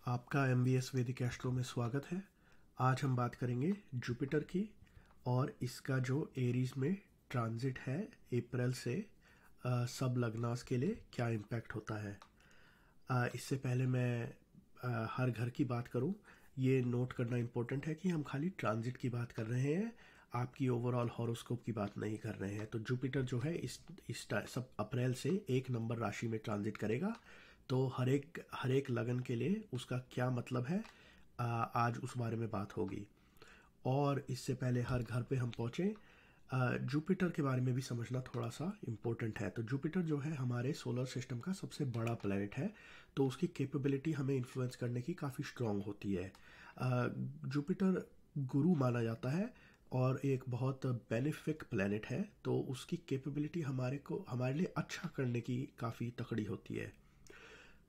आपका MVS वैदिक astro में स्वागत है। आज हम बात करेंगे जुपिटर की और इसका जो एरीज में ट्रांजिट है अप्रैल से सब लग्नास के लिए क्या इम्पैक्ट होता है। इससे पहले मैं हर घर की बात करूं, ये नोट करना इम्पोर्टेंट है कि हम खाली ट्रांजिट की बात कर रहे हैं, आपकी ओवरऑल हॉरोस्कोप की बात नहीं कर रहे हैं। तो जुपिटर जो है सब अप्रैल से 1 नंबर राशि में ट्रांजिट करेगा। तो हर एक लगन के लिए उसका क्या मतलब है, आज उस बारे में बात होगी। और इससे पहले हर घर पे हम पहुँचे, जुपिटर के बारे में भी समझना थोड़ा सा इम्पोर्टेंट है। तो जुपिटर जो है हमारे सोलर सिस्टम का सबसे बड़ा प्लैनेट है, तो उसकी कैपेबिलिटी हमें इन्फ्लुएंस करने की काफ़ी स्ट्रांग होती है। जुपिटर गुरु माना जाता है और एक बहुत बेनिफिक प्लैनेट है, तो उसकी कैपेबिलिटी हमारे लिए अच्छा करने की काफ़ी तकड़ी होती है।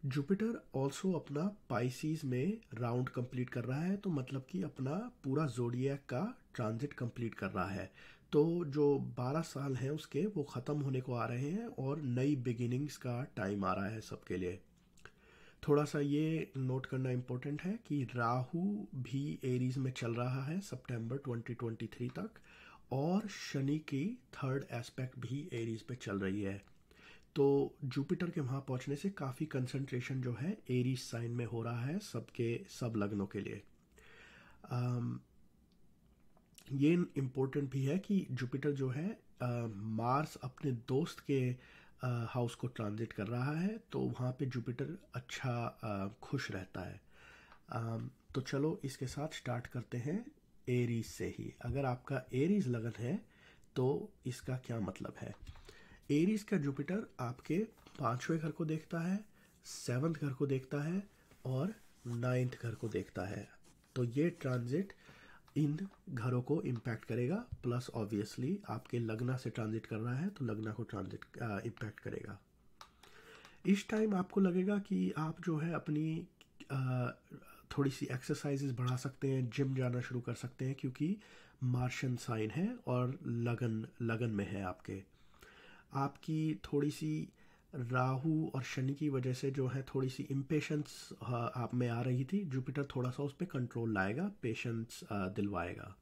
जुपिटर ऑल्सो अपना पाइसीज में राउंड कंप्लीट कर रहा है, तो मतलब कि अपना पूरा जोडिएक का ट्रांजिट कंप्लीट कर रहा है। तो जो 12 साल हैं उसके वो ख़त्म होने को आ रहे हैं और नई बिगिनिंग्स का टाइम आ रहा है सबके लिए। थोड़ा सा ये नोट करना इम्पोर्टेंट है कि राहु भी एरीज में चल रहा है सितंबर 2023 तक, और शनि की थर्ड एस्पेक्ट भी एरीज पे चल रही है। तो जुपिटर के वहाँ पहुँचने से काफ़ी कंसंट्रेशन जो है एरीज साइन में हो रहा है सब लग्नों के लिए। ये इम्पोर्टेंट भी है कि जुपिटर जो है मार्स अपने दोस्त के हाउस को ट्रांजिट कर रहा है, तो वहाँ पे जुपिटर अच्छा खुश रहता है। तो चलो इसके साथ स्टार्ट करते हैं एरीज से ही। अगर आपका एरीज लगन है तो इसका क्या मतलब है। एरीज का जुपिटर आपके 5वें घर को देखता है, 7th घर को देखता है और 9th घर को देखता है। तो ये ट्रांजिट इन घरों को इम्पैक्ट करेगा, प्लस ऑब्वियसली आपके लग्ना से ट्रांजिट कर रहा है तो लग्ना को ट्रांजिट इम्पैक्ट करेगा। इस टाइम आपको लगेगा कि आप जो है अपनी थोड़ी सी एक्सरसाइजेस बढ़ा सकते हैं, जिम जाना शुरू कर सकते हैं, क्योंकि मार्शन साइन है और लगन में है आपकी थोड़ी सी राहु और शनि की वजह से जो है थोड़ी सी इम्पेशंस आप में आ रही थी। जुपिटर थोड़ा सा उस पर कंट्रोल लाएगा, पेशेंस दिलवाएगा।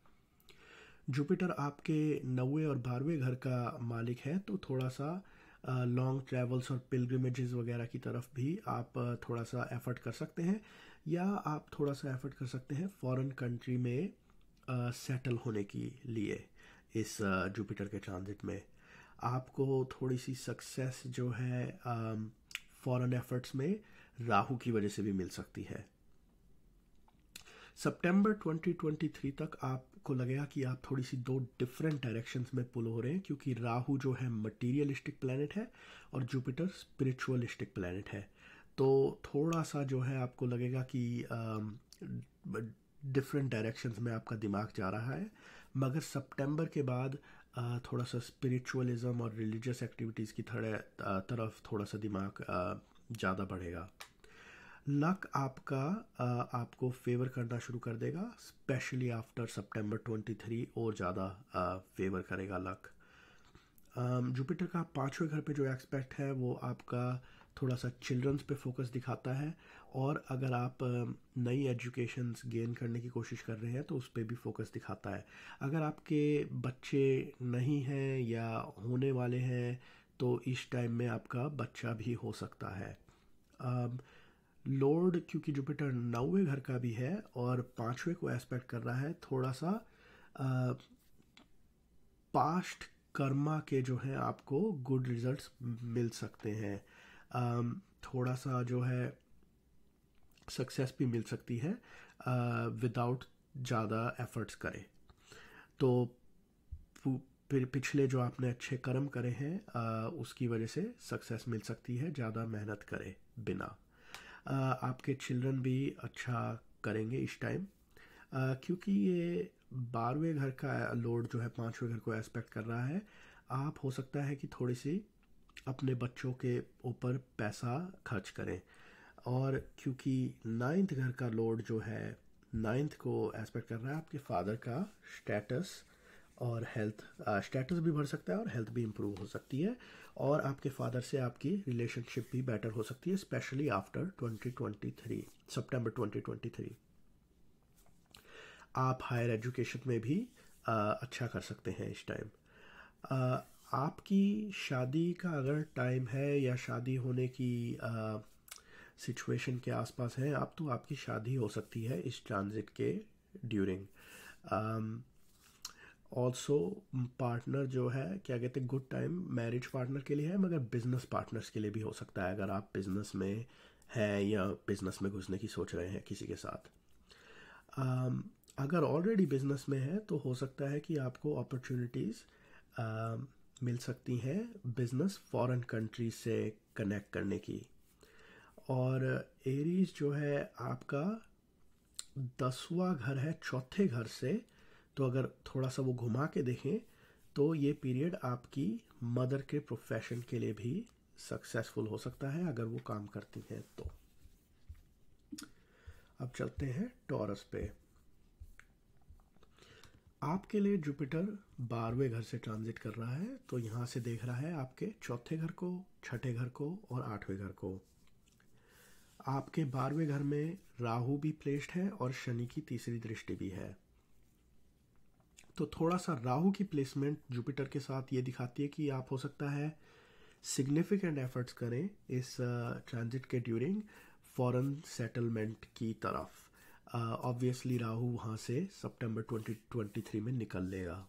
जुपिटर आपके 9वें और 12वें घर का मालिक है, तो थोड़ा सा लॉन्ग ट्रैवल्स और पिलग्रिमेजेस वगैरह की तरफ भी आप थोड़ा सा एफर्ट कर सकते हैं, या आप थोड़ा सा एफर्ट कर सकते हैं फॉरेन कंट्री में सेटल होने के लिए। इस जुपिटर के ट्रांजिट में आपको थोड़ी सी सक्सेस जो है फॉरेन एफर्ट्स में राहु की वजह से भी मिल सकती है। सितंबर 2023 तक आपको लगेगा कि आप थोड़ी सी दो डिफरेंट डायरेक्शंस में पुल हो रहे हैं, क्योंकि राहु जो है मटीरियलिस्टिक प्लैनेट है और जुपिटर स्पिरिचुअलिस्टिक प्लैनेट है। तो थोड़ा सा जो है आपको लगेगा कि डिफरेंट डायरेक्शंस में आपका दिमाग जा रहा है, मगर सितंबर के बाद थोड़ा सा स्पिरिचुअलिज्म और रिलीजियस एक्टिविटीज़ की तरफ थोड़ा सा दिमाग ज़्यादा बढ़ेगा। लक आपको फेवर करना शुरू कर देगा, स्पेशली आफ्टर सितंबर 23 और ज़्यादा फेवर करेगा लक। जुपिटर का 5वें घर पे जो एस्पेक्ट है वो आपका थोड़ा सा चिल्ड्रंस पे फोकस दिखाता है, और अगर आप नई एजुकेशंस गेन करने की कोशिश कर रहे हैं तो उस पर भी फोकस दिखाता है। अगर आपके बच्चे नहीं हैं या होने वाले हैं तो इस टाइम में आपका बच्चा भी हो सकता है। लॉर्ड क्योंकि जुपिटर 9वें घर का भी है और 5वें को एस्पेक्ट कर रहा है, थोड़ा सा पास्ट कर्मा के जो है आपको गुड रिजल्ट्स मिल सकते हैं। थोड़ा सा जो है सक्सेस भी मिल सकती है विदाउट ज़्यादा एफर्ट्स करें। तो फिर पिछले जो आपने अच्छे कर्म करे हैं उसकी वजह से सक्सेस मिल सकती है, ज़्यादा मेहनत करे बिना। आपके चिल्ड्रन भी अच्छा करेंगे इस टाइम, क्योंकि ये 12वें घर का लॉर्ड जो है 5वें घर को एस्पेक्ट कर रहा है। आप हो सकता है कि थोड़ी सी अपने बच्चों के ऊपर पैसा खर्च करें, और क्योंकि 9th घर का लॉर्ड जो है 9th को एस्पेक्ट कर रहा है आपके फादर का स्टेटस और हेल्थ स्टेटस भी बढ़ सकता है और हेल्थ भी इम्प्रूव हो सकती है, और आपके फादर से आपकी रिलेशनशिप भी बेटर हो सकती है, स्पेशली आफ्टर 2023, सितंबर 2023। आप हायर एजुकेशन में भी अच्छा कर सकते हैं इस टाइम। आपकी शादी का अगर टाइम है या शादी होने की सिचुएशन के आसपास है आप, तो आपकी शादी हो सकती है इस ट्रांजिट के ड्यूरिंग। ऑल्सो पार्टनर जो है, क्या कहते हैं, गुड टाइम मैरिज पार्टनर के लिए है, मगर बिजनेस पार्टनर्स के लिए भी हो सकता है अगर आप बिजनेस में हैं या बिजनेस में घुसने की सोच रहे हैं किसी के साथ। अगर ऑलरेडी बिजनेस में है तो हो सकता है कि आपको अपॉर्चुनिटीज़ मिल सकती हैं बिजनेस फॉरेन कंट्री से कनेक्ट करने की। और एरीज जो है आपका 10वां घर है चौथे घर से, तो अगर थोड़ा सा वो घुमा के देखें तो ये पीरियड आपकी मदर के प्रोफेशन के लिए भी सक्सेसफुल हो सकता है अगर वो काम करती हैं तो। अब चलते हैं टॉरस पे। आपके लिए जुपिटर 12वें घर से ट्रांजिट कर रहा है, तो यहाँ से देख रहा है आपके चौथे घर को, छठे घर को और 8वें घर को। आपके 12वें घर में राहु भी प्लेस्ड है और शनि की तीसरी दृष्टि भी है। तो थोड़ा सा राहु की प्लेसमेंट जुपिटर के साथ ये दिखाती है कि आप हो सकता है सिग्निफिकेंट एफर्ट्स करें इस ट्रांजिट के ड्यूरिंग फॉरेन सेटलमेंट की तरफ। ऑब्वियसली राहु वहाँ से सितंबर 2023 में निकल लेगा।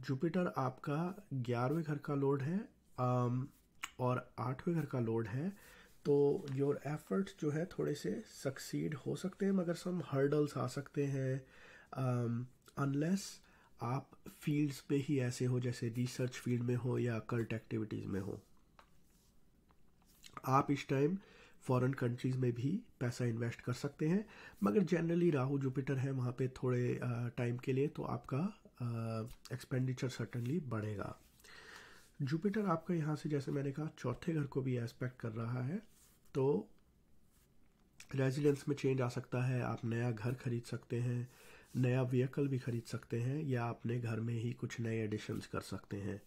जुपिटर आपका 11वें घर का लॉर्ड है और 8वें घर का लॉर्ड है, तो योर एफर्ट्स जो है थोड़े से सक्सीड हो सकते हैं, मगर सम हर्डल्स आ सकते हैं अनलेस आप फील्ड्स पे ही ऐसे हो जैसे रिसर्च फील्ड में हो या कल्ट एक्टिविटीज़ में हो। आप इस टाइम फॉरेन कंट्रीज़ में भी पैसा इन्वेस्ट कर सकते हैं, मगर जनरली राहु जुपिटर है वहाँ पे थोड़े टाइम के लिए, तो आपका एक्सपेंडिचर सर्टनली बढ़ेगा। जुपिटर आपका यहाँ से, जैसे मैंने कहा, चौथे घर को भी एस्पेक्ट कर रहा है, तो रेजिडेंस में चेंज आ सकता है। आप नया घर खरीद सकते हैं, नया व्हीकल भी खरीद सकते हैं, या अपने घर में ही कुछ नए एडिशंस कर सकते हैं।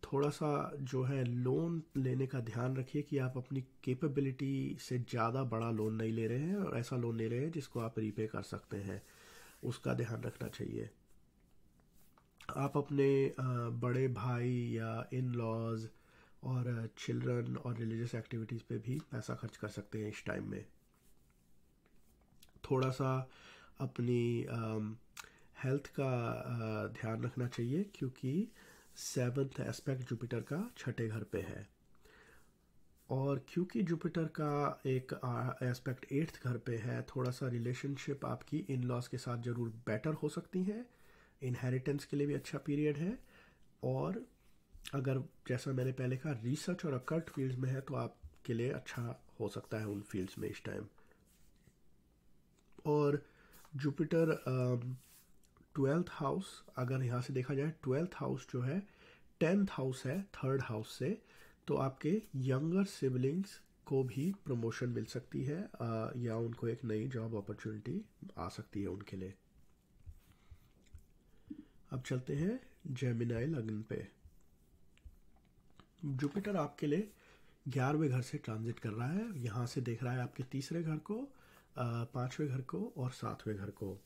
थोड़ा सा जो है लोन लेने का ध्यान रखिए कि आप अपनी कैपेबिलिटी से ज़्यादा बड़ा लोन नहीं ले रहे हैं और ऐसा लोन ले रहे हैं जिसको आप रीपे कर सकते हैं, उसका ध्यान रखना चाहिए। आप अपने बड़े भाई या इन लॉज और चिल्ड्रन और रिलीजियस एक्टिविटीज़ पे भी पैसा खर्च कर सकते हैं इस टाइम में। थोड़ा सा अपनी हेल्थ का ध्यान रखना चाहिए क्योंकि 7th एस्पेक्ट जुपिटर का छठे घर पे है, और क्योंकि जुपिटर का एक एस्पेक्ट 8th घर पे है, थोड़ा सा रिलेशनशिप आपकी इन लॉज के साथ ज़रूर बेटर हो सकती है। इनहेरिटेंस के लिए भी अच्छा पीरियड है, और अगर जैसा मैंने पहले कहा रिसर्च और अकल्ट फील्ड्स में है तो आपके लिए अच्छा हो सकता है उन फील्ड्स में इस टाइम। और जुपिटर 12th हाउस, अगर यहाँ से देखा जाए 12th हाउस जो है 10th हाउस है 3rd हाउस से, तो आपके यंगर सिबलिंग्स को भी प्रमोशन मिल सकती है या उनको एक नई जॉब अपॉर्चुनिटी आ सकती है उनके लिए। अब चलते हैं जेमिनाई लग्न पे। जुपिटर आपके लिए 11वें घर से ट्रांजिट कर रहा है, यहाँ से देख रहा है आपके तीसरे घर को, 5वें घर को और 7वें घर को।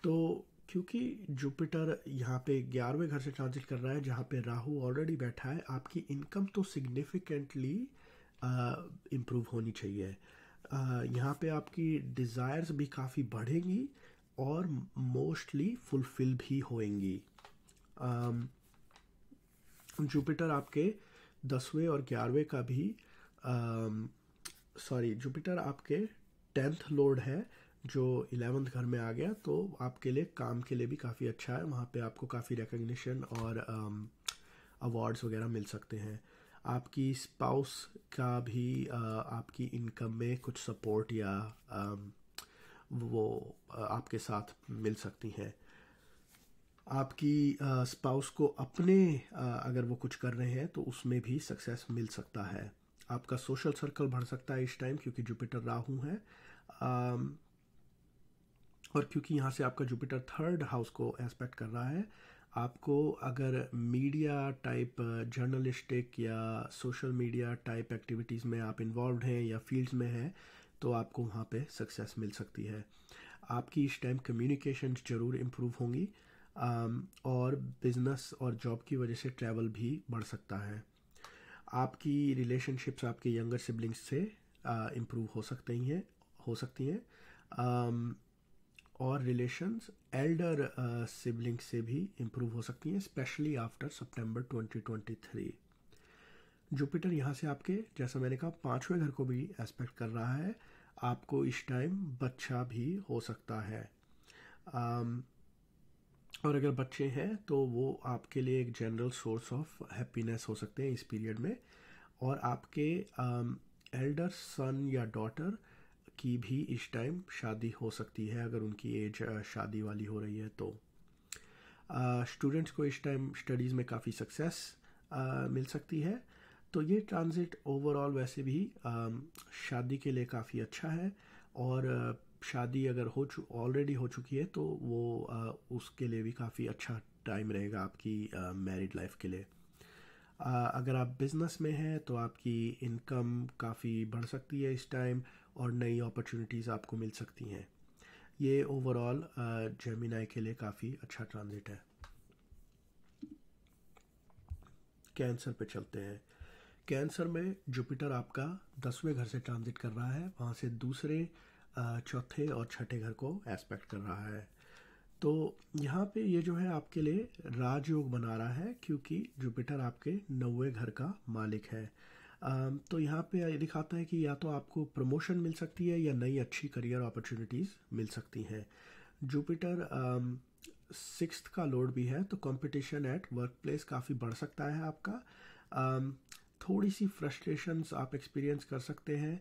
तो क्योंकि जुपिटर यहाँ पे 11वें घर से ट्रांजिट कर रहा है जहाँ पे राहु ऑलरेडी बैठा है, आपकी इनकम तो सिग्निफिकेंटली इम्प्रूव होनी चाहिए। यहाँ पे आपकी डिज़ायर्स भी काफ़ी बढ़ेंगी और मोस्टली फुलफिल भी होएंगी। जुपिटर आपके 10वें और 11वें का भी जुपिटर आपके 10th लॉर्ड है जो 11th घर में आ गया, तो आपके लिए काम के लिए भी काफ़ी अच्छा है। वहाँ पे आपको काफ़ी रिकग्निशन और अवार्ड्स वगैरह मिल सकते हैं। आपकी स्पाउस का भी आपकी इनकम में कुछ सपोर्ट या वो आपके साथ मिल सकती हैं। आपकी स्पाउस को अपने अगर वो कुछ कर रहे हैं तो उसमें भी सक्सेस मिल सकता है। आपका सोशल सर्कल बढ़ सकता है इस टाइम क्योंकि जुपिटर राहु है। और क्योंकि यहाँ से आपका जुपिटर थर्ड हाउस को एस्पेक्ट कर रहा है, आपको अगर मीडिया टाइप जर्नलिस्टिक या सोशल मीडिया टाइप एक्टिविटीज़ में आप इन्वॉल्व हैं या फील्ड्स में हैं, तो आपको वहाँ पे सक्सेस मिल सकती है। आपकी इस टाइम कम्युनिकेशन ज़रूर इम्प्रूव होंगी, और बिजनेस और जॉब की वजह से ट्रैवल भी बढ़ सकता है। आपकी रिलेशनशिप्स आपके यंगर सिबलिंग्स से इम्प्रूव हो सकती हैं, और रिलेशंस एल्डर सिबलिंग से भी इम्प्रूव हो सकती हैं, स्पेशली आफ्टर सितंबर 2023। जुपिटर यहाँ से आपके, जैसा मैंने कहा, पांचवें घर को भी एस्पेक्ट कर रहा है। आपको इस टाइम बच्चा भी हो सकता है, और अगर बच्चे हैं तो वो आपके लिए एक जनरल सोर्स ऑफ हैप्पीनेस हो सकते हैं इस पीरियड में। और आपके एल्डर सन या डॉटर की भी इस टाइम शादी हो सकती है, अगर उनकी एज शादी वाली हो रही है तो। स्टूडेंट्स को इस टाइम स्टडीज़ में काफ़ी सक्सेस मिल सकती है। तो ये ट्रांजिट ओवरऑल वैसे भी शादी के लिए काफ़ी अच्छा है, और शादी अगर ऑलरेडी हो चुकी है तो वो उसके लिए भी काफ़ी अच्छा टाइम रहेगा आपकी मैरिड लाइफ के लिए। अगर आप बिज़नेस में हैं तो आपकी इनकम काफ़ी बढ़ सकती है इस टाइम, और नई अपॉर्चुनिटीज़ आपको मिल सकती हैं। ये ओवरऑल जेमिनाई के लिए काफ़ी अच्छा ट्रांजिट है। कैंसर पे चलते हैं। कैंसर में जुपिटर आपका 10वें घर से ट्रांजिट कर रहा है, वहाँ से दूसरे, चौथे और छठे घर को एस्पेक्ट कर रहा है। तो यहाँ पे ये जो है आपके लिए राजयोग बना रहा है, क्योंकि जुपिटर आपके 9वें घर का मालिक है। तो यहाँ पे ये दिखाता है कि या तो आपको प्रमोशन मिल सकती है या नई अच्छी करियर अपॉर्चुनिटीज़ मिल सकती हैं। जुपिटर 6th का लॉर्ड भी है, तो कंपटीशन एट वर्क प्लेस काफ़ी बढ़ सकता है आपका। थोड़ी सी फ्रस्ट्रेशंस आप एक्सपीरियंस कर सकते हैं,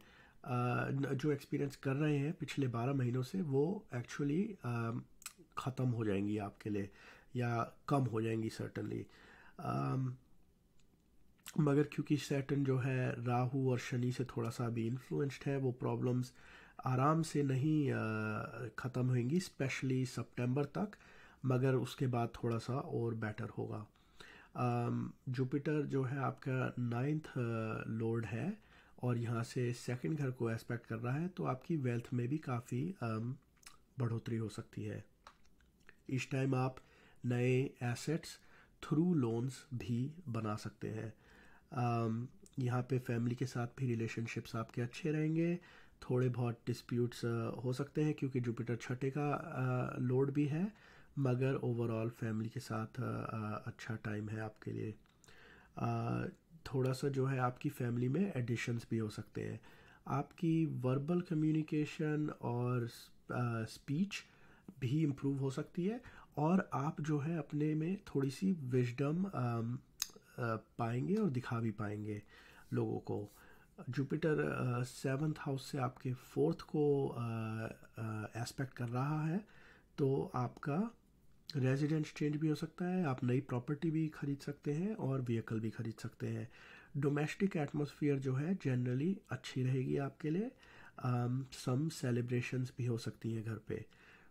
जो एक्सपीरियंस कर रहे हैं पिछले 12 महीनों से, वो एक्चुअली ख़त्म हो जाएंगी आपके लिए, या कम हो जाएंगी सर्टनली। मगर क्योंकि सैटर्न जो है राहु और शनि से थोड़ा सा अभी इन्फ्लुएंस्ड है, वो प्रॉब्लम्स आराम से नहीं ख़त्म होंगी, स्पेशली सितंबर तक, मगर उसके बाद थोड़ा सा और बेटर होगा। जुपिटर जो है आपका 9th लॉर्ड है, और यहाँ से सेकंड घर को एस्पेक्ट कर रहा है, तो आपकी वेल्थ में भी काफ़ी बढ़ोतरी हो सकती है। इस टाइम आप नए एसेट्स थ्रू लोन्स भी बना सकते हैं। यहाँ पे फैमिली के साथ भी रिलेशनशिप्स आपके अच्छे रहेंगे। थोड़े बहुत डिस्प्यूट्स हो सकते हैं, क्योंकि जुपिटर छठे का लॉर्ड भी है, मगर ओवरऑल फैमिली के साथ अच्छा टाइम है आपके लिए। थोड़ा सा जो है आपकी फैमिली में एडिशंस भी हो सकते हैं। आपकी वर्बल कम्युनिकेशन और स्पीच भी इम्प्रूव हो सकती है, और आप जो है अपने में थोड़ी सी विजडम पाएंगे और दिखा भी पाएंगे लोगों को। जुपिटर 7th हाउस से आपके 4th को एस्पेक्ट कर रहा है, तो आपका रेजिडेंस चेंज भी हो सकता है, आप नई प्रॉपर्टी भी खरीद सकते हैं और व्हीकल भी खरीद सकते हैं। डोमेस्टिक एटमॉस्फेयर जो है जनरली अच्छी रहेगी आपके लिए। सम सेलिब्रेशंस भी हो सकती हैं घर पे।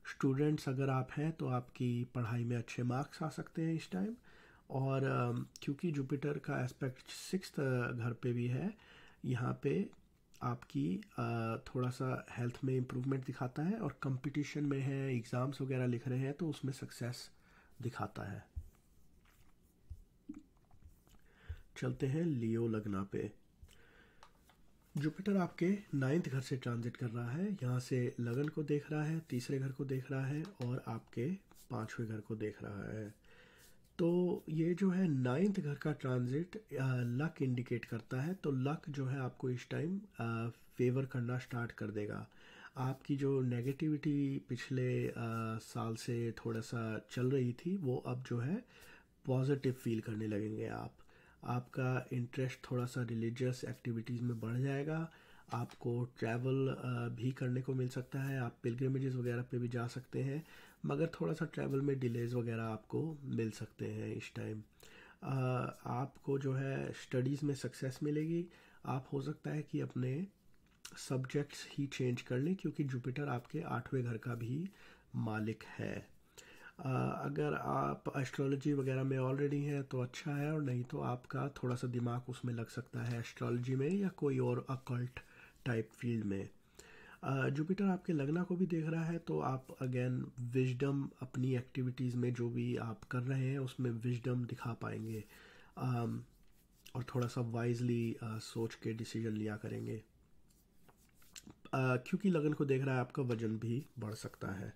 स्टूडेंट्स अगर आप हैं तो आपकी पढ़ाई में अच्छे मार्क्स आ सकते हैं इस टाइम। और क्योंकि जुपिटर का एस्पेक्ट 6th घर पे भी है, यहाँ पे आपकी थोड़ा सा हेल्थ में इम्प्रूवमेंट दिखाता है, और कंपटीशन में है, एग्ज़ाम्स वगैरह लिख रहे हैं तो उसमें सक्सेस दिखाता है। चलते हैं लियो लग्ना पे। जुपिटर आपके 9th घर से ट्रांजिट कर रहा है, यहाँ से लगन को देख रहा है, तीसरे घर को देख रहा है, और आपके 5वें घर को देख रहा है। तो ये जो है 9th घर का ट्रांजिट लक इंडिकेट करता है, तो लक जो है आपको इस टाइम फेवर करना स्टार्ट कर देगा। आपकी जो नेगेटिविटी पिछले साल से थोड़ा सा चल रही थी, वो अब जो है पॉजिटिव फील करने लगेंगे आप। आपका इंटरेस्ट थोड़ा सा रिलीजियस एक्टिविटीज़ में बढ़ जाएगा। आपको ट्रैवल भी करने को मिल सकता है, आप पिलग्रिमेजेस वगैरह पे भी जा सकते हैं, मगर थोड़ा सा ट्रैवल में डिलेज वगैरह आपको मिल सकते हैं इस टाइम। आपको जो है स्टडीज़ में सक्सेस मिलेगी। आप हो सकता है कि अपने सब्जेक्ट्स ही चेंज कर लें, क्योंकि जुपिटर आपके 8वें घर का भी मालिक है। अगर आप एस्ट्रोलॉजी वगैरह में ऑलरेडी हैं तो अच्छा है, और नहीं तो आपका थोड़ा सा दिमाग उसमें लग सकता है एस्ट्रोलॉजी में या कोई और अकल्ट टाइप फील्ड में। जुपिटर आपके लग्ना को भी देख रहा है, तो आप अगेन विजडम अपनी एक्टिविटीज़ में जो भी आप कर रहे हैं उसमें विजडम दिखा पाएंगे, और थोड़ा सा वाइजली सोच के डिसीजन लिया करेंगे। क्योंकि लगन को देख रहा है आपका वजन भी बढ़ सकता है।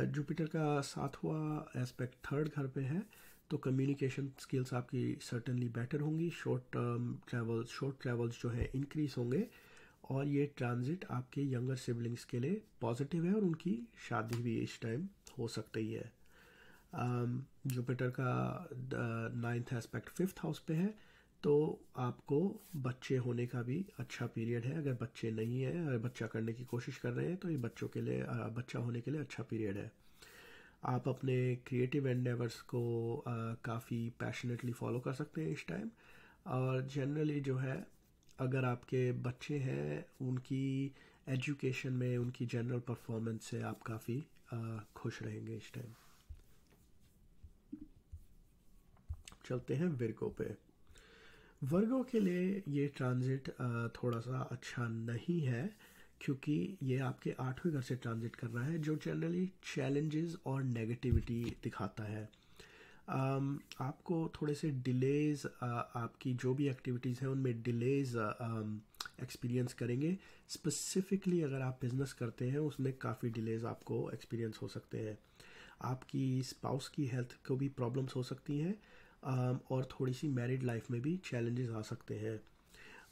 जुपिटर का 7वां एस्पेक्ट 3rd घर पे है, तो कम्युनिकेशन स्किल्स आपकी सर्टेनली बेटर होंगी। शॉर्ट ट्रैवल्स जो है इंक्रीज होंगे, और ये ट्रांजिट आपके यंगर सिबलिंग्स के लिए पॉजिटिव है, और उनकी शादी भी इस टाइम हो सकती है। जुपिटर का 9th एस्पेक्ट 5th हाउस पे है, तो आपको बच्चे होने का भी अच्छा पीरियड है। अगर बच्चे नहीं हैं, अगर बच्चा करने की कोशिश कर रहे हैं, तो ये बच्चों के लिए बच्चा होने के लिए अच्छा पीरियड है। आप अपने क्रिएटिव एंडेवर्स को काफ़ी पैशनेटली फॉलो कर सकते हैं इस टाइम। और जनरली जो है, अगर आपके बच्चे हैं, उनकी एजुकेशन में, उनकी जनरल परफॉर्मेंस से आप काफ़ी खुश रहेंगे इस टाइम। चलते हैं विर्गो पे। वर्गो के लिए ये ट्रांजिट थोड़ा सा अच्छा नहीं है, क्योंकि ये आपके 8वें घर से ट्रांजिट कर रहा है, जो जनरली चैलेंजेस और नेगेटिविटी दिखाता है। आपको थोड़े से डिलेज, आपकी जो भी एक्टिविटीज़ हैं उनमें डिलेज एक्सपीरियंस करेंगे। स्पेसिफिकली अगर आप बिजनेस करते हैं, उसमें काफ़ी डिलेज आपको एक्सपीरियंस हो सकते हैं। आपकी स्पाउस की हेल्थ को भी प्रॉब्लम्स हो सकती हैं, और थोड़ी सी मैरिड लाइफ में भी चैलेंजेस आ सकते हैं।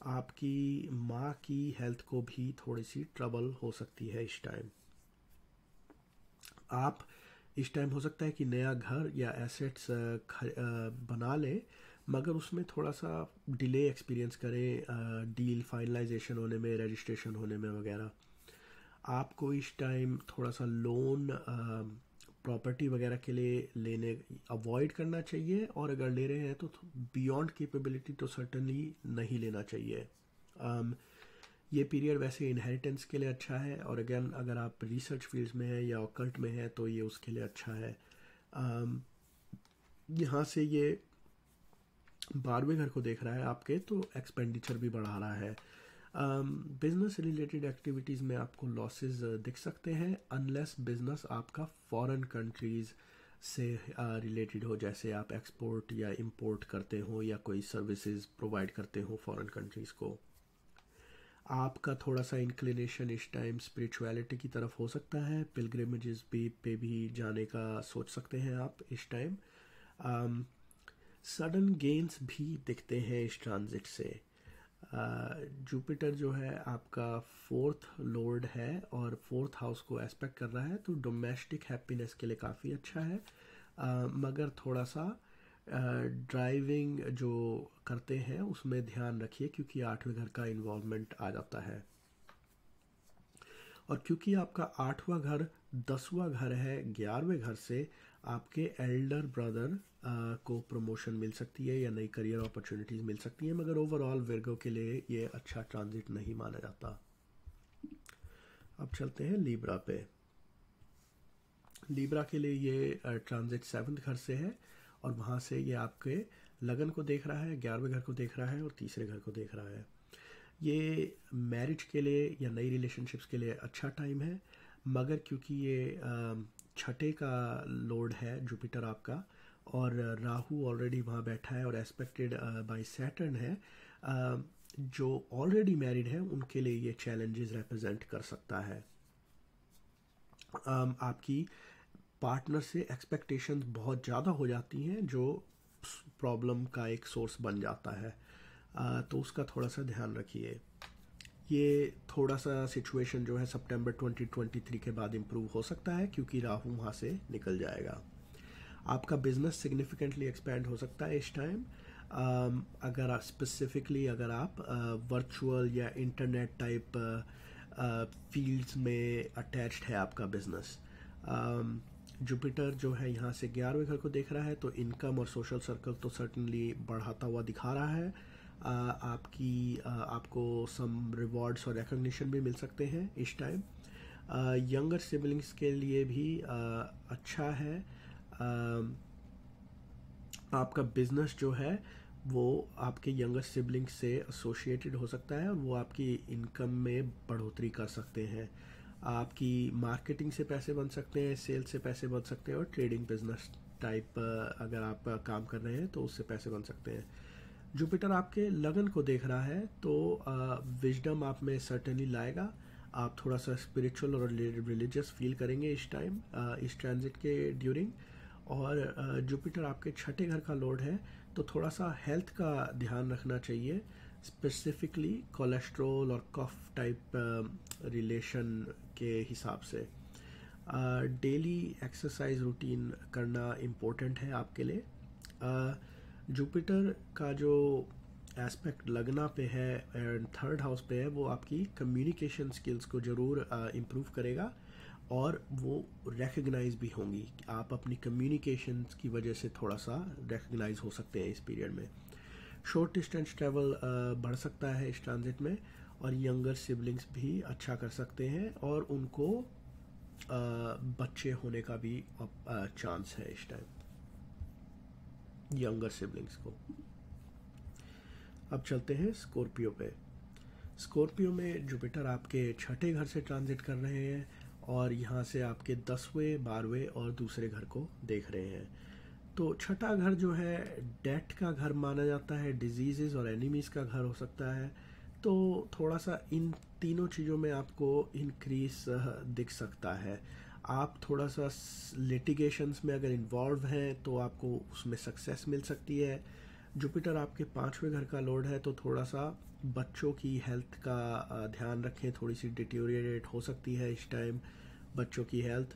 आपकी माँ की हेल्थ को भी थोड़ी सी ट्रबल हो सकती है इस टाइम। आप इस टाइम हो सकता है कि नया घर या एसेट्स बना लें, मगर उसमें थोड़ा सा डिले एक्सपीरियंस करें, डील फाइनलाइजेशन होने में, रजिस्ट्रेशन होने में वगैरह। आपको इस टाइम थोड़ा सा लोन प्रॉपर्टी वगैरह के लिए लेने अवॉइड करना चाहिए, और अगर ले रहे हैं तो बियॉन्ड कैपेबिलिटी तो सर्टनली नहीं लेना चाहिए। ये पीरियड वैसे इनहेरिटेंस के लिए अच्छा है, और अगेन अगर आप रिसर्च फील्ड्स में हैं या ऑकल्ट में हैं तो ये उसके लिए अच्छा है। यहाँ से ये 12वें घर को देख रहा है आपके, तो एक्सपेंडिचर भी बढ़ा रहा है। बिजनेस रिलेटेड एक्टिविटीज़ में आपको लॉसेस दिख सकते हैं, अनलेस बिजनेस आपका फॉरेन कंट्रीज़ से रिलेटेड हो, जैसे आप एक्सपोर्ट या इंपोर्ट करते हो या कोई सर्विसेज प्रोवाइड करते हो फॉरेन कंट्रीज़ को। आपका थोड़ा सा इंक्लिनेशन इस टाइम स्पिरिचुअलिटी की तरफ हो सकता है, पिलग्रिमेजेस पे भी जाने का सोच सकते हैं आप इस टाइम। सडन गेन्स भी दिखते हैं इस ट्रांजिट से। जुपिटर जो है आपका 4th लॉर्ड है, और 4th हाउस को एस्पेक्ट कर रहा है, तो डोमेस्टिक हैप्पीनेस के लिए काफ़ी अच्छा है। मगर थोड़ा सा ड्राइविंग जो करते हैं उसमें ध्यान रखिए, क्योंकि 8वें घर का इन्वॉल्वमेंट आ जाता है। और क्योंकि आपका 8वां घर 10वां घर है 11वें घर से, आपके एल्डर ब्रदर को प्रमोशन मिल सकती है या नई करियर अपॉर्चुनिटीज़ मिल सकती हैं, मगर ओवरऑल विर्गो के लिए ये अच्छा ट्रांजिट नहीं माना जाता। अब चलते हैं लीब्रा पे। लीब्रा के लिए ये ट्रांजिट 7th घर से है, और वहाँ से ये आपके लगन को देख रहा है, 11वें घर को देख रहा है, और तीसरे घर को देख रहा है। ये मैरिज के लिए या नई रिलेशनशिप्स के लिए अच्छा टाइम है, मगर क्योंकि ये 6ठे का लॉर्ड है जुपिटर आपका, और राहु ऑलरेडी वहाँ बैठा है और एस्पेक्टेड बाय सैटर्न है, जो ऑलरेडी मैरिड है उनके लिए ये चैलेंजेस रिप्रेजेंट कर सकता है। आपकी पार्टनर से एक्सपेक्टेशंस बहुत ज़्यादा हो जाती हैं, जो प्रॉब्लम का एक सोर्स बन जाता है, तो उसका थोड़ा सा ध्यान रखिए। ये थोड़ा सा सिचुएशन जो है सितंबर 2023 के बाद इम्प्रूव हो सकता है, क्योंकि राहु वहाँ से निकल जाएगा। आपका बिजनेस सिग्निफिकेंटली एक्सपैंड हो सकता है इस टाइम, अगर आप स्पेसिफिकली अगर आप वर्चुअल या इंटरनेट टाइप फील्ड्स में अटैच्ड है आपका बिजनेस। जुपिटर जो है यहाँ से 11वें घर को देख रहा है, तो इनकम और सोशल सर्कल तो सर्टनली बढ़ाता हुआ दिखा रहा है। आपको सम रिवॉर्ड्स और रिकॉग्निशन भी मिल सकते हैं इस टाइम। यंगर सिबलिंग्स के लिए भी अच्छा है। आपका बिजनेस जो है वो आपके यंगर सिबलिंग से एसोसिएटेड हो सकता है और वो आपकी इनकम में बढ़ोतरी कर सकते हैं। आपकी मार्केटिंग से पैसे बन सकते हैं, सेल से पैसे बन सकते हैं और ट्रेडिंग बिजनेस टाइप अगर आप काम कर रहे हैं तो उससे पैसे बन सकते हैं। जुपिटर आपके लगन को देख रहा है तो विजडम आप में सर्टेनली लाएगा। आप थोड़ा सा स्पिरिचुअल और रिलीजियस फील करेंगे इस टाइम, इस ट्रांजिट के ड्यूरिंग। और जुपिटर आपके छठे घर का लॉर्ड है तो थोड़ा सा हेल्थ का ध्यान रखना चाहिए, स्पेसिफिकली कोलेस्ट्रॉल और कफ टाइप रिलेशन के हिसाब से। डेली एक्सरसाइज रूटीन करना इम्पोर्टेंट है आपके लिए। जुपिटर का जो एस्पेक्ट लगना पे है एंड थर्ड हाउस पे है वो आपकी कम्युनिकेशन स्किल्स को ज़रूर इम्प्रूव करेगा और वो रिकग्नाइज भी होंगी। आप अपनी कम्युनिकेशन की वजह से थोड़ा सा रिकग्नाइज हो सकते हैं इस पीरियड में। शॉर्ट डिस्टेंस ट्रैवल बढ़ सकता है इस ट्रांजिट में और यंगर सिबलिंग्स भी अच्छा कर सकते हैं और उनको बच्चे होने का भी चांस है इस टाइम यंगर सिबलिंग्स को। अब चलते हैं स्कॉर्पियो पे। स्कॉर्पियो में जुपिटर आपके छठे घर से ट्रांजिट कर रहे हैं और यहाँ से आपके 10वें 12वें और दूसरे घर को देख रहे हैं। तो छठा घर जो है डेथ का घर माना जाता है, डिजीजेस और एनिमीज़ का घर हो सकता है। तो थोड़ा सा इन तीनों चीज़ों में आपको इंक्रीज दिख सकता है। आप थोड़ा सा लिटिगेशंस में अगर इन्वॉल्व हैं तो आपको उसमें सक्सेस मिल सकती है। जुपिटर आपके 5वें घर का लॉर्ड है तो थोड़ा सा बच्चों की हेल्थ का ध्यान रखें, थोड़ी सी डिटेरियोरेट हो सकती है इस टाइम बच्चों की हेल्थ।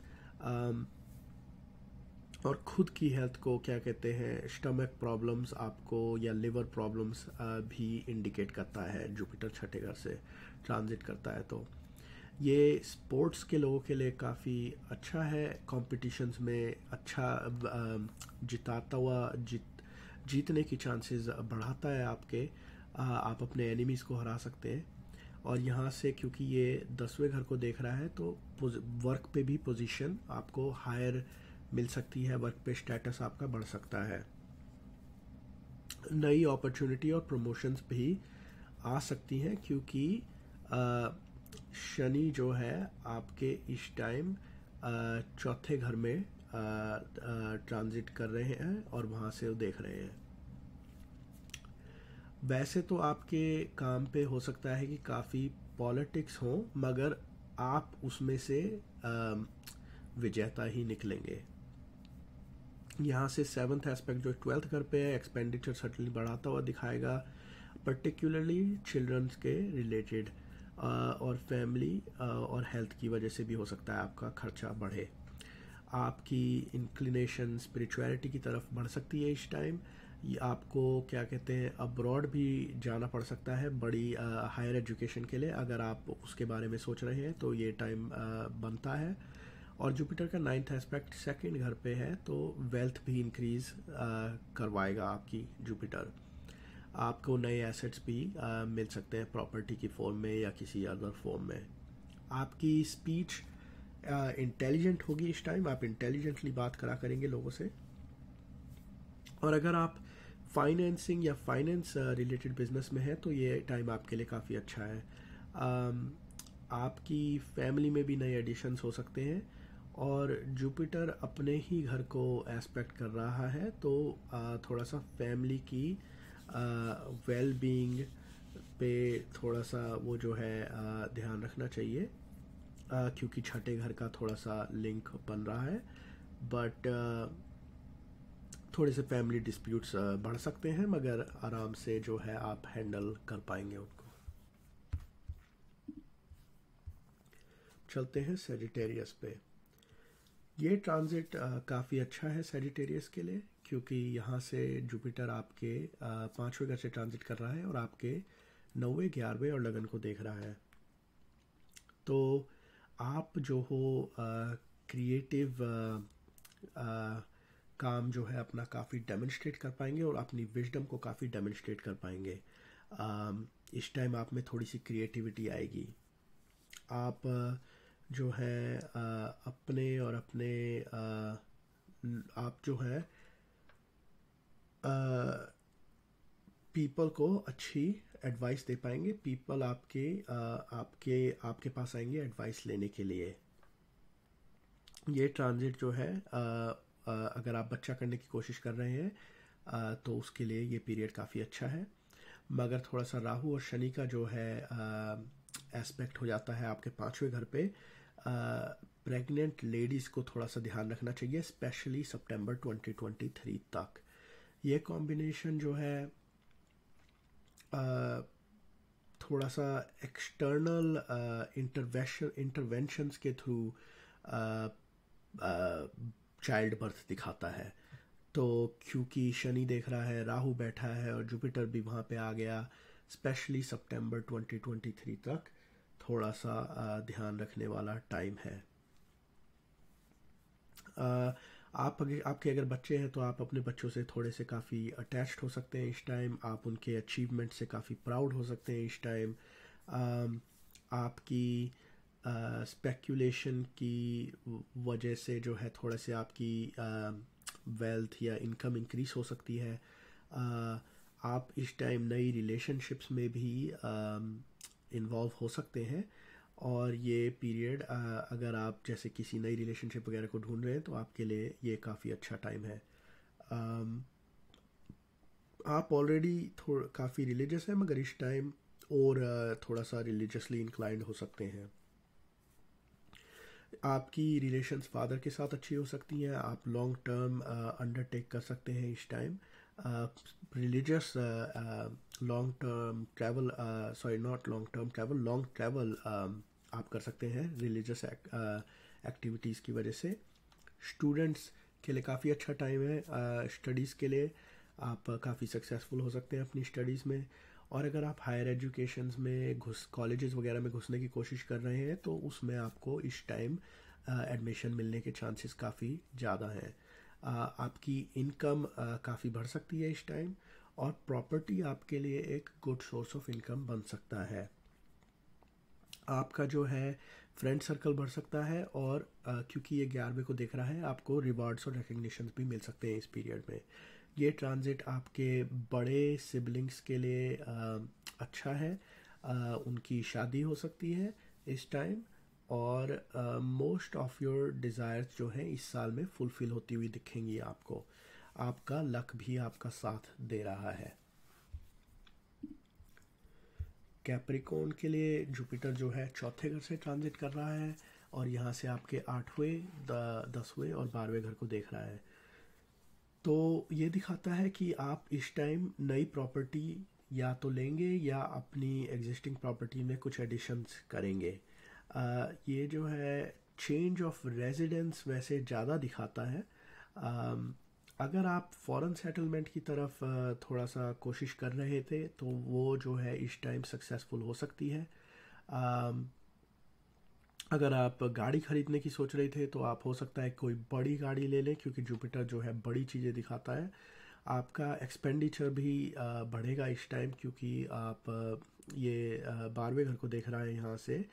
और खुद की हेल्थ को क्या कहते हैं, स्टमक प्रॉब्लम्स आपको या लिवर प्रॉब्लम्स भी इंडिकेट करता है जुपिटर छठे घर से ट्रांजिट करता है। तो ये स्पोर्ट्स के लोगों के लिए काफ़ी अच्छा है, कॉम्पिटिशन्स में अच्छा जिताता हुआ जीतने की चांसेस बढ़ाता है आपके। आप अपने एनिमीज़ को हरा सकते हैं। और यहाँ से क्योंकि ये 10वें घर को देख रहा है तो वर्क पे भी पोजीशन आपको हायर मिल सकती है, वर्क पे स्टेटस आपका बढ़ सकता है। नई अपॉर्चुनिटी और प्रमोशंस भी आ सकती हैं क्योंकि शनि जो है आपके इस टाइम चौथे घर में ट्रांजिट कर रहे हैं और वहाँ से वो देख रहे हैं। वैसे तो आपके काम पे हो सकता है कि काफ़ी पॉलिटिक्स हो मगर आप उसमें से विजेता ही निकलेंगे। यहाँ से 7th एस्पेक्ट जो 12th घर पे है एक्सपेंडिचर सर्टनली बढ़ाता हुआ दिखाएगा, पर्टिकुलरली चिल्ड्रंस के रिलेटेड और फैमिली और हेल्थ की वजह से भी हो सकता है आपका खर्चा बढ़े। आपकी इंक्लिनेशन स्पिरिचुअलिटी की तरफ बढ़ सकती है इस टाइम। ये आपको क्या कहते हैं अब्रॉड भी जाना पड़ सकता है बड़ी हायर एजुकेशन के लिए। अगर आप उसके बारे में सोच रहे हैं तो ये टाइम बनता है। और जुपिटर का 9th एस्पेक्ट 2nd घर पे है तो वेल्थ भी इंक्रीज करवाएगा आपकी जुपिटर। आपको नए एसेट्स भी मिल सकते हैं प्रॉपर्टी की फॉर्म में या किसी अदर फॉर्म में। आपकी स्पीच इंटेलिजेंट होगी इस टाइम, आप इंटेलिजेंटली बात करा करेंगे लोगों से। और अगर आप फाइनेंसिंग या फाइनेंस रिलेटेड बिजनेस में है तो ये टाइम आपके लिए काफ़ी अच्छा है। आपकी फैमिली में भी नए एडिशंस हो सकते हैं और जुपिटर अपने ही घर को एस्पेक्ट कर रहा है तो थोड़ा सा फैमिली की वेल बीइंग पे थोड़ा सा वो जो है ध्यान रखना चाहिए क्योंकि छठे घर का थोड़ा सा लिंक बन रहा है। बट थोड़े से फैमिली डिस्प्यूट्स बढ़ सकते हैं मगर आराम से जो है आप हैंडल कर पाएंगे उनको। चलते हैं सेजिटेरियस पे। ये ट्रांजिट काफ़ी अच्छा है सेजिटेरियस के लिए क्योंकि यहाँ से जुपिटर आपके 5वें घर से ट्रांजिट कर रहा है और आपके 9वें 11वें और लगन को देख रहा है। तो आप जो हो क्रिएटिव काम जो है अपना काफ़ी डेमोन्स्ट्रेट कर पाएंगे और अपनी विजडम को काफ़ी डेमोन्स्ट्रेट कर पाएंगे। इस टाइम आप में थोड़ी सी क्रिएटिविटी आएगी। आप जो है अपने और अपने आप जो है पीपल को अच्छी एडवाइस दे पाएंगे। पीपल आपके पास आएंगे एडवाइस लेने के लिए। ये ट्रांजिट जो है अगर आप बच्चा करने की कोशिश कर रहे हैं तो उसके लिए ये पीरियड काफ़ी अच्छा है। मगर थोड़ा सा राहु और शनि का जो है एस्पेक्ट हो जाता है आपके पांचवें घर पे। प्रेग्नेंट लेडीज़ को थोड़ा सा ध्यान रखना चाहिए, स्पेशली सितंबर 2023 तक। ये कॉम्बिनेशन जो है थोड़ा सा एक्सटर्नल इंटरवेंशंस के थ्रू चाइल्ड बर्थ दिखाता है। तो क्योंकि शनि देख रहा है, राहु बैठा है और जुपिटर भी वहाँ पे आ गया, स्पेशली सितंबर 2023 तक थोड़ा सा ध्यान रखने वाला टाइम है। आपके अगर बच्चे हैं तो आप अपने बच्चों से थोड़े से काफ़ी अटैच्ड हो सकते हैं इस टाइम। आप उनके अचीवमेंट से काफ़ी प्राउड हो सकते हैं इस टाइम। आपकी स्पेक्यूलेशन की वजह से जो है थोड़े से आपकी वेल्थ या इनकम इंक्रीज हो सकती है। आप इस टाइम नई रिलेशनशिप्स में भी इन्वॉल्व हो सकते हैं। और ये पीरियड अगर आप जैसे किसी नई रिलेशनशिप वगैरह को ढूंढ रहे हैं तो आपके लिए ये काफ़ी अच्छा टाइम है। आप ऑलरेडी काफ़ी रिलीजियस हैं, मगर इस टाइम और थोड़ा सा रिलीजियसली इंक्लाइंड हो सकते हैं। आपकी रिलेशंस फादर के साथ अच्छी हो सकती हैं। आप लॉन्ग टर्म अंडरटेक कर सकते हैं इस time. Religious long term travel, sorry not long term travel, long travel आप कर सकते हैं रिलीजियस एक्टिविटीज़ की वजह से। स्टूडेंट्स के लिए काफ़ी अच्छा टाइम है। स्टडीज़ के लिए आप काफ़ी सक्सेसफुल हो सकते हैं अपनी स्टडीज़ में। और अगर आप हायर एजुकेशंस में कॉलेजेस वगैरह में घुसने की कोशिश कर रहे हैं तो उसमें आपको इस टाइम एडमिशन मिलने के चांसेस काफ़ी ज़्यादा हैं। आपकी इनकम काफ़ी बढ़ सकती है इस टाइम, और प्रॉपर्टी आपके लिए एक गुड सोर्स ऑफ इनकम बन सकता है। आपका जो है फ्रेंड सर्कल बढ़ सकता है, और क्योंकि ये 11वें को देख रहा है आपको रिवार्ड्स और रिकग्निशन भी मिल सकते हैं इस पीरियड में। ये ट्रांजिट आपके बड़े सिबलिंग्स के लिए अच्छा है। उनकी शादी हो सकती है इस टाइम, और मोस्ट ऑफ योर डिज़ायर्स जो हैं इस साल में फुलफ़िल होती हुई दिखेंगी आपको। आपका लक भी आपका साथ दे रहा है। कैप्रिकॉर्न के लिए जुपिटर जो है चौथे घर से ट्रांजिट कर रहा है, और यहाँ से आपके 8वें, 10वें और 12वें घर को देख रहा है। तो ये दिखाता है कि आप इस टाइम नई प्रॉपर्टी या तो लेंगे या अपनी एग्जिस्टिंग प्रॉपर्टी में कुछ एडिशंस करेंगे। ये जो है चेंज ऑफ रेजिडेंस वैसे ज़्यादा दिखाता है। अगर आप फॉरेन सेटलमेंट की तरफ थोड़ा सा कोशिश कर रहे थे तो वो जो है इस टाइम सक्सेसफुल हो सकती है। अगर आप गाड़ी खरीदने की सोच रहे थे तो आप हो सकता है कोई बड़ी गाड़ी ले लें, क्योंकि जुपिटर जो है बड़ी चीज़ें दिखाता है। आपका एक्सपेंडिचर भी बढ़ेगा इस टाइम, क्योंकि आप ये 12वें घर को देख रहा है यहाँ से।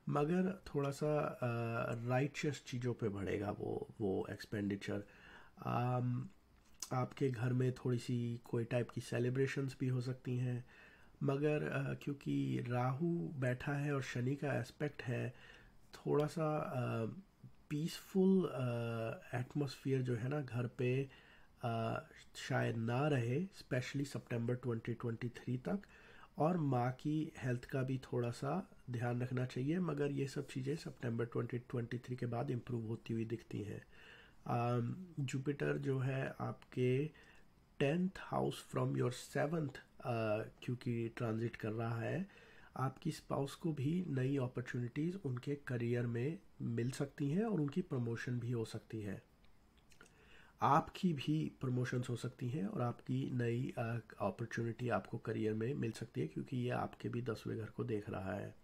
मगर थोड़ा सा राइचियस चीज़ों पे बढ़ेगा वो एक्सपेंडिचर। आपके घर में थोड़ी सी कोई टाइप की सेलिब्रेशंस भी हो सकती हैं। मगर क्योंकि राहु बैठा है और शनि का एस्पेक्ट है, थोड़ा सा पीसफुल एटमॉस्फेयर जो है ना घर पे शायद ना रहे, स्पेशली सितंबर 2023 तक। और माँ की हेल्थ का भी थोड़ा सा ध्यान रखना चाहिए, मगर ये सब चीज़ें सितंबर 2023 के बाद इम्प्रूव होती हुई दिखती हैं। जुपिटर जो है आपके 10th house from your 7th क्योंकि ट्रांजिट कर रहा है, आपकी स्पाउस को भी नई अपॉर्चुनिटीज़ उनके करियर में मिल सकती हैं, और उनकी प्रमोशन भी हो सकती है। आपकी भी प्रमोशंस हो सकती हैं, और आपकी नई अपॉर्चुनिटी आपको करियर में मिल सकती है, क्योंकि ये आपके भी 10वें घर को देख रहा है।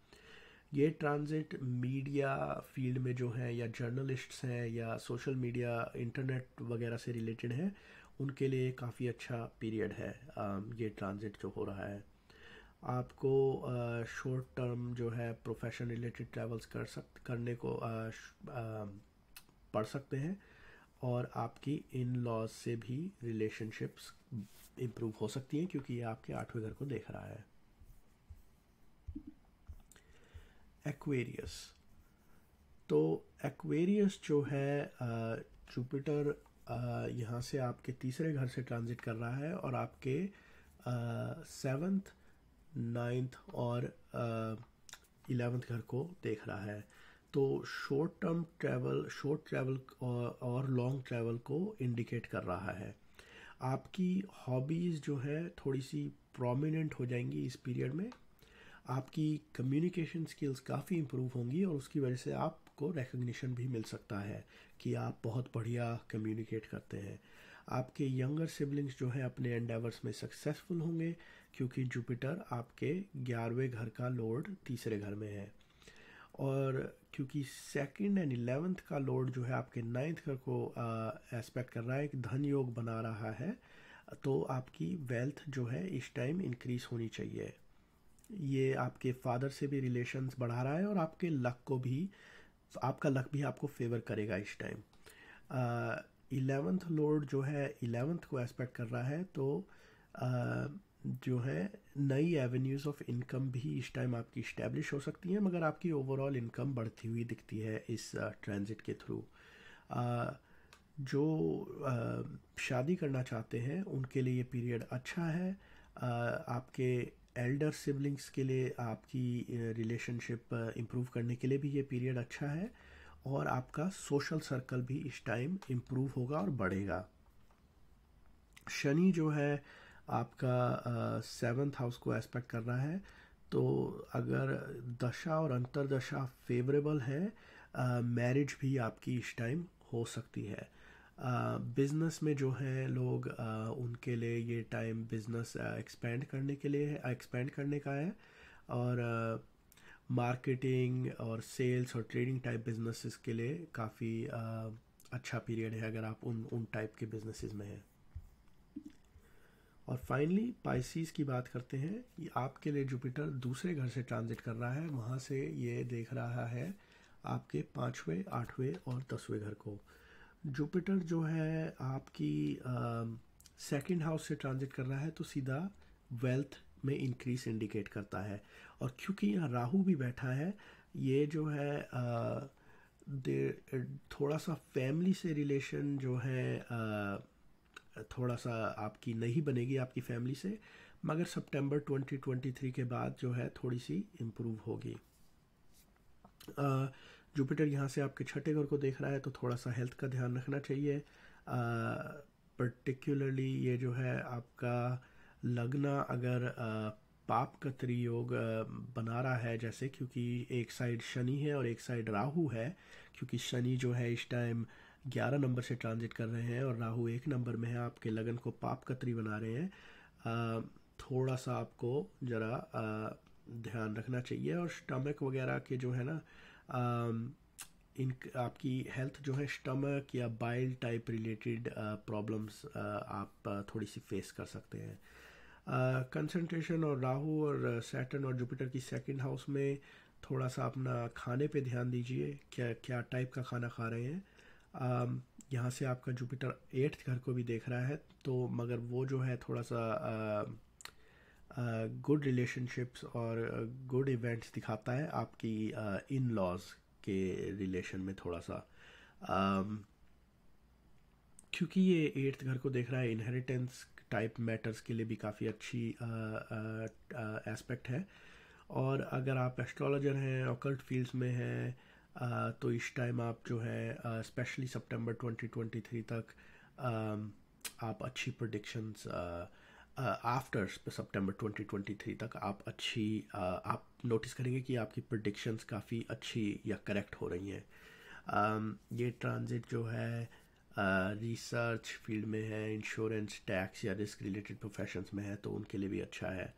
ये ट्रांजिट मीडिया फील्ड में जो है, या जर्नलिस्ट्स हैं, या सोशल मीडिया इंटरनेट वगैरह से रिलेटेड है, उनके लिए काफ़ी अच्छा पीरियड है ये ट्रांजिट जो हो रहा है। आपको शॉर्ट टर्म जो है प्रोफेशन रिलेटेड ट्रैवल्स करने को पढ़ सकते हैं, और आपकी इन लॉज से भी रिलेशनशिप्स इम्प्रूव हो सकती हैं, क्योंकि ये आपके 8वें घर को देख रहा है। एक्वेरियस, तो एक्वेरियस जो है जुपिटर यहाँ से आपके 3रे घर से ट्रांजिट कर रहा है और आपके 7th, 9th और 11th घर को देख रहा है। तो शॉर्ट ट्रैवल और लॉन्ग ट्रैवल को इंडिकेट कर रहा है। आपकी हॉबीज़ जो है थोड़ी सी प्रोमिनेंट हो जाएंगी इस पीरियड में। आपकी कम्युनिकेशन स्किल्स काफ़ी इम्प्रूव होंगी और उसकी वजह से आपको रिकग्निशन भी मिल सकता है कि आप बहुत बढ़िया कम्युनिकेट करते हैं। आपके यंगर सिबलिंग्स जो है अपने एंडेवर्स में सक्सेसफुल होंगे, क्योंकि जुपिटर आपके 11वें घर का लॉर्ड 3रे घर में है, और क्योंकि 2nd एंड 11th का लॉर्ड जो है आपके 9th घर को एस्पेक्ट कर रहा है, एक धन योग बना रहा है, तो आपकी वेल्थ जो है इस टाइम इंक्रीज होनी चाहिए। ये आपके फादर से भी रिलेशंस बढ़ा रहा है और आपके लक को भी, आपका लक भी आपको फेवर करेगा इस टाइम। 11th लॉर्ड जो है 11th को एस्पेक्ट कर रहा है, तो जो है नई एवेन्यूज़ ऑफ इनकम भी इस टाइम आपकी इस्टेब्लिश हो सकती हैं, मगर आपकी ओवरऑल इनकम बढ़ती हुई दिखती है इस ट्रांजिट के थ्रू। जो शादी करना चाहते हैं उनके लिए ये पीरियड अच्छा है। आपके एल्डर सिबलिंग्स के लिए आपकी रिलेशनशिप इम्प्रूव करने के लिए भी ये पीरियड अच्छा है, और आपका सोशल सर्कल भी इस टाइम इम्प्रूव होगा और बढ़ेगा। शनि जो है आपका 7th हाउस को एस्पेक्ट कर रहा है, तो अगर दशा और अंतरदशा फेवरेबल है, मैरिज भी आपकी इस टाइम हो सकती है। बिज़नेस में जो है लोग उनके लिए ये टाइम बिज़नेस एक्सपेंड करने का है, और मार्केटिंग और सेल्स और ट्रेडिंग टाइप बिजनेसेस के लिए काफ़ी अच्छा पीरियड है अगर आप उन टाइप के बिजनेसेस में हैं। और फाइनली पाइसिस की बात करते हैं। ये आपके लिए जुपिटर 2रे घर से ट्रांजिट कर रहा है, वहाँ से ये देख रहा है आपके 5वें, 8वें और 10वें घर को। जुपिटर जो है आपकी 2nd हाउस से ट्रांजिट कर रहा है, तो सीधा वेल्थ में इंक्रीज इंडिकेट करता है। और क्योंकि यहाँ राहु भी बैठा है, ये जो है थोड़ा सा फैमिली से रिलेशन जो है थोड़ा सा आपकी नहीं बनेगी आपकी फैमिली से, मगर सितंबर 2023 के बाद जो है थोड़ी सी इम्प्रूव होगी। जुपिटर यहाँ से आपके 6ठे घर को देख रहा है, तो थोड़ा सा हेल्थ का ध्यान रखना चाहिए। पर्टिकुलरली ये जो है आपका लगना अगर पाप का त्रियोग बना रहा है, जैसे क्योंकि एक साइड शनि है और एक साइड राहु है, क्योंकि शनि जो है इस टाइम 11 नंबर से ट्रांजिट कर रहे हैं और राहु 1 नंबर में है, आपके लगन को पाप कतरी बना रहे हैं। थोड़ा सा आपको ज़रा ध्यान रखना चाहिए, और स्टमक वगैरह के जो है ना इन आपकी हेल्थ जो है स्टमक या बाइल टाइप रिलेटेड प्रॉब्लम्स आप थोड़ी सी फेस कर सकते हैं। कंसंट्रेशन और राहु और सैटर्न और जुपिटर की 2nd हाउस में थोड़ा सा अपना खाने पे ध्यान दीजिए, क्या टाइप का खाना खा रहे हैं। यहाँ से आपका जुपिटर 8th घर को भी देख रहा है, तो मगर वो जो है थोड़ा सा गुड रिलेशनशिप्स और गुड इवेंट्स दिखाता है आपकी इन लॉज के रिलेशन में थोड़ा सा, क्योंकि ये 8th घर को देख रहा है, इनहेरिटेंस टाइप मैटर्स के लिए भी काफ़ी अच्छी एस्पेक्ट है। और अगर आप एस्ट्रोलॉजर हैं, ऑकल्ट फील्ड्स में हैं, तो इस टाइम आप जो है स्पेशली सितंबर 2023 तक आप अच्छी प्रेडिक्शंस आफ्टर सितंबर 2023 तक आप नोटिस करेंगे कि आपकी प्रेडिक्शंस काफ़ी अच्छी या करेक्ट हो रही हैं। ये ट्रांजिट जो है रिसर्च फील्ड में है, इंश्योरेंस, टैक्स या रिस्क रिलेटेड प्रोफेशंस में है, तो उनके लिए भी अच्छा है।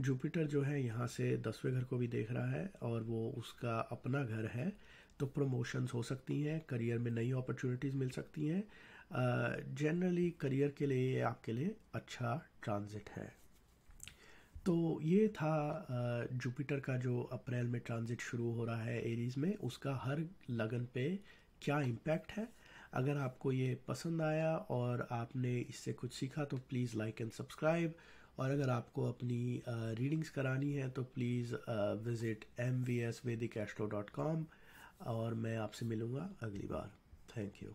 जुपिटर जो है यहाँ से 10वें घर को भी देख रहा है और वो उसका अपना घर है, तो प्रमोशंस हो सकती हैं, करियर में नई अपॉर्चुनिटीज़ मिल सकती हैं। जनरली करियर के लिए आपके लिए अच्छा ट्रांजिट है। तो ये था जुपिटर का जो अप्रैल में ट्रांजिट शुरू हो रहा है एरीज में, उसका हर लगन पे क्या इम्पैक्ट है। अगर आपको ये पसंद आया और आपने इससे कुछ सीखा तो प्लीज़ लाइक एंड सब्सक्राइब। और अगर आपको अपनी रीडिंग्स करानी है तो प्लीज़ विज़िट mvsvedicastro.com। और मैं आपसे मिलूँगा अगली बार। Thank you.